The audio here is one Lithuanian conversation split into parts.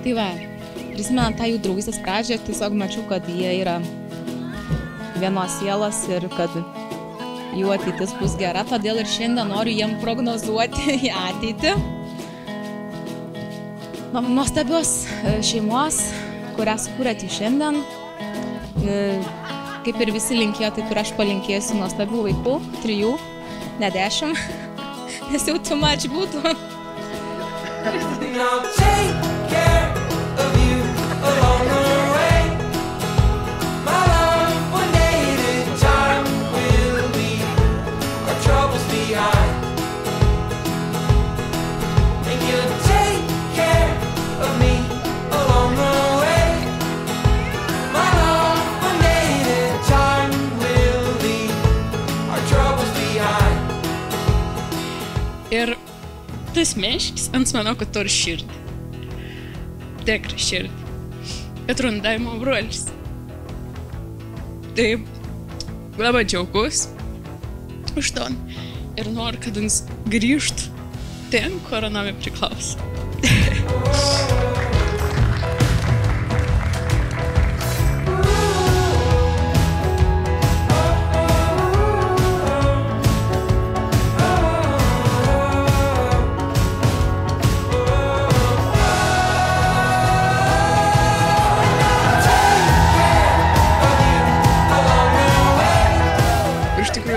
Tai va, prisimenant tą jų draugystės pradžią, tiesiog mačiau, kad jie yra vienos sielos ir kad jų ateitis bus gera, todėl ir šiandien noriu jiem prognozuoti į ateitį. Nuostabios šeimos, kurią sukūrėte šiandien. Kaip ir visi linkėjo, taip ir aš palinkėsiu nuostabių vaikų, 3, ne 10, nes jau too much būtų. Ir tas meškis ant manau, kad turi širdį. Tikrą širdį. Kad rundavimo brolis. Tai labai džiaugus už to. Ir noriu, kad jis grįžtų ten, kur nami priklauso.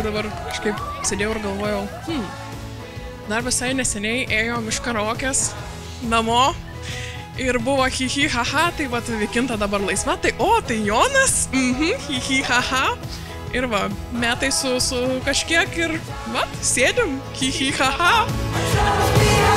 Dabar kažkaip sėdėjau ir galvojau, dar visai neseniai ėjom iš karaokės namo ir buvo hi haha, tai va, Vikinta dabar laisva, tai tai Jonas, hi haha. Ir va, metai su kažkiek ir va, sėdim hi haha.